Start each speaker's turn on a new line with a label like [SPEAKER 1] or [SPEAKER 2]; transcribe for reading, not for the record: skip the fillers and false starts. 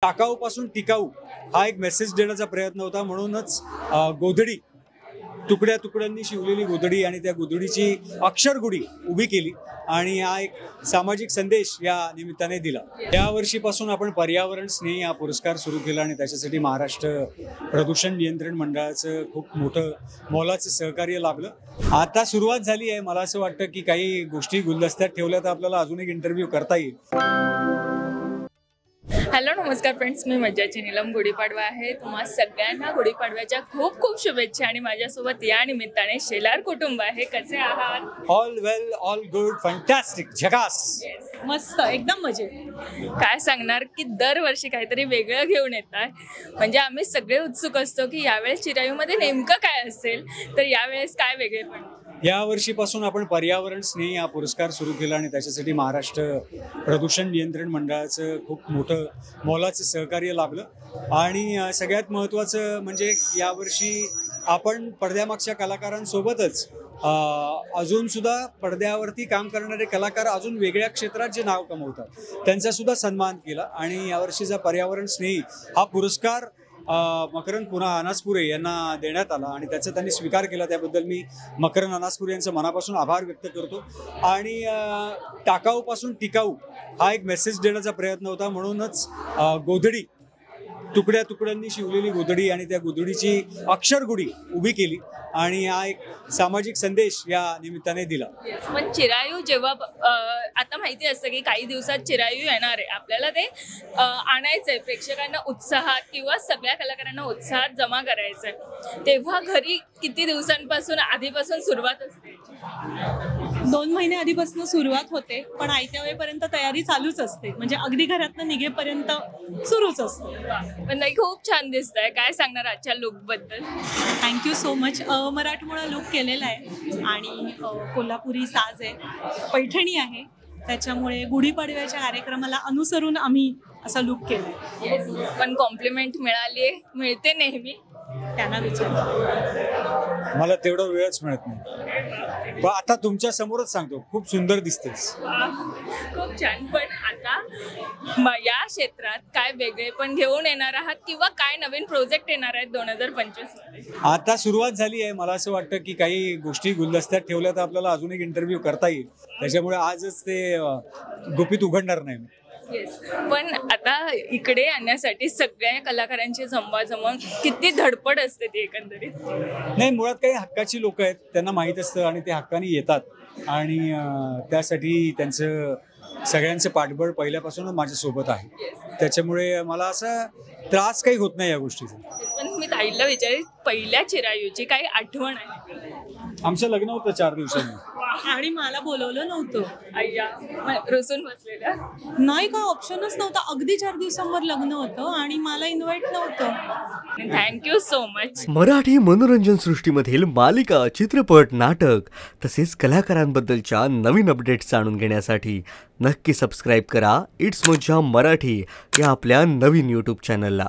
[SPEAKER 1] टाकाऊपासून टिकाऊ हा एक मेसेज देण्याचा प्रयत्न होता. म्हणूनच गोधडी तुकड्या तुकड्यांनी शिवलेली गोधडी आणि त्या गोधडीची अक्षरगुढी उभी केली आणि हा एक सामाजिक संदेश या निमित्ताने दिला. या वर्षीपासून आपण पर्यावरण स्नेही हा पुरस्कार सुरू केला आणि त्याच्यासाठी महाराष्ट्र प्रदूषण नियंत्रण मंडळाचं खूप मोठं मोलाचं सहकार्य लाभलं. आता सुरुवात झाली आहे. मला असं वाटतं की काही गोष्टी गुलदस्त्यात ठेवल्या तर आपल्याला अजून एक इंटरव्ह्यू करता येईल.
[SPEAKER 2] हॅलो नमस्कार फ्रेंड्स, मी मज्जाची नीलम. गुढीपाडवा आहे. तुम्हा सगळ्यांना गुढीपाडव्याच्या खूप खूप शुभेच्छा. आणि माझ्यासोबत या निमित्ताने शेलार कुटुंब आहे. कसे आहात?
[SPEAKER 1] ऑल वेल, ऑल गुड, फॅन्टॅस्टिक, झकास,
[SPEAKER 2] मस्त, एकदम मजेत. काय सांगणार की दरवर्षी काहीतरी वेगळं घेऊन येत आहे. म्हणजे आम्ही सगळे उत्सुक असतो की यावेळेस चिरायूमध्ये नेमकं काय असेल, तर यावेळेस काय वेगळेपण.
[SPEAKER 1] या वर्षीपासून आपण पर्यावरण स्नेही हा पुरस्कार सुरू केला आणि त्याच्यासाठी महाराष्ट्र प्रदूषण नियंत्रण मंडळाचं खूप मोठं मोलाचं सहकार्य लाभलं. आणि सगळ्यात महत्त्वाचं म्हणजे यावर्षी आपण पडद्यामागच्या कलाकारांसोबतच अजूनसुद्धा पडद्यावरती काम करणारे कलाकार अजून वेगळ्या क्षेत्रात जे नाव कमवतात त्यांचासुद्धा सन्मान केला. आणि यावर्षीचा पर्यावरण स्नेही हा पुरस्कार मकरंद अनासपुरे यांना देण्यात आला आणि त्याचा त्यांनी स्वीकार केला. त्याबद्दल मी मकरंद अनासपुरे यांचं मनापासून आभार व्यक्त करतो. आणि टाकाऊपासून टिकाऊ हा एक मेसेज देण्याचा प्रयत्न होता. म्हणूनच गोधडी तुकड्या तुकड्यांनी शिवलेली गोधडी आणि त्या गोधडीची अक्षरगुढी उभी केली आणि हा एक सामाजिक संदेश या निमित्ताने दिला.
[SPEAKER 2] पण चिरायू जेव्हा आता माहिती असतं की काही दिवसात चिरायू येणार आहे, आपल्याला ते आणायचंय, प्रेक्षकांना उत्साहात किंवा सगळ्या कलाकारांना उत्साहात जमा करायचंय, तेव्हा घरी किती दिवसांपासून आधीपासून सुरुवात असते?
[SPEAKER 3] 2 महिने आधीपासून सुरुवात होते, पण आयत्या वेळेपर्यंत तयारी चालूच असते. म्हणजे अगदी घरातनं निघेपर्यंत सुरूच असतं.
[SPEAKER 2] पण नाही, खूप छान दिसतंय. काय सांगणार आजच्या लुक बद्दल?
[SPEAKER 3] Thank you so much. मराठमोळा लुक केलेला आहे आणि कोल्हापुरी साज आहे, पैठणी आहे, त्याच्यामुळे गुढीपाडव्याच्या कार्यक्रमाला अनुसरून आम्ही असा लुक केला.
[SPEAKER 2] पण कॉम्प्लिमेंट मिळते नेहमी.
[SPEAKER 3] त्यांना विचार,
[SPEAKER 1] मला तेवढा वेळच मिळत नाही, पण आता तुमच्या समोरच सांगतो, खूप सुंदर दिसतेस.
[SPEAKER 2] खूप छान. पण आता या क्षेत्रात काय वेगळे पण घेऊन येणार आहात किंवा काय नवीन प्रोजेक्ट येणार आहेत 2025 मध्ये?
[SPEAKER 1] आता सुरुवात झाली आहे. मला असं वाटतं की काही गोष्टी गुलदस्त्यात ठेवल्या तर आपल्याला अजून एक इंटरव्ह्यू करता येईल. त्याच्यामुळे आजच ते गुपित उघडणार नाही.
[SPEAKER 2] येस. पण आता इकडे आणण्यासाठी सगळ्या कलाकारांची जमवाजमव किती धडपड असते ती एकंदरीत.
[SPEAKER 1] नाही, मुळात काही हक्काची लोक आहेत, त्यांना माहीत असतं आणि ते हक्काने येतात आणि त्यासाठी त्यांचं सगळ्यांचं पाठबळ पहिल्यापासूनच माझ्यासोबत आहे. त्याच्यामुळे मला असा त्रास काही होत नाही या गोष्टीचा.
[SPEAKER 2] पण मी ताईला विचारेल, पहिल्या चिरायूची काही आठवण आहे?
[SPEAKER 1] आमचं लग्न होतं 4 दिवसांनी
[SPEAKER 3] आणि मला बोलवलं नव्हतं.
[SPEAKER 2] अय्या, रुसून बसलेल्या
[SPEAKER 3] नाही, का ऑप्शनच नव्हता. अगदी 4 दिवसांवर लग्न होतं आणि मला इन्व्हाइट नव्हतं.
[SPEAKER 2] Thank you so much.
[SPEAKER 4] मराठी मनोरंजन सृष्टीमधील मालिका, चित्रपट, नाटक तसेच कलाकारांबद्दलच्या नवीन अपडेट्स जाणून घेण्यासाठी नक्की सबस्क्राईब करा इट्स मज्जा मराठी या आपल्या नवीन YouTube चॅनलला.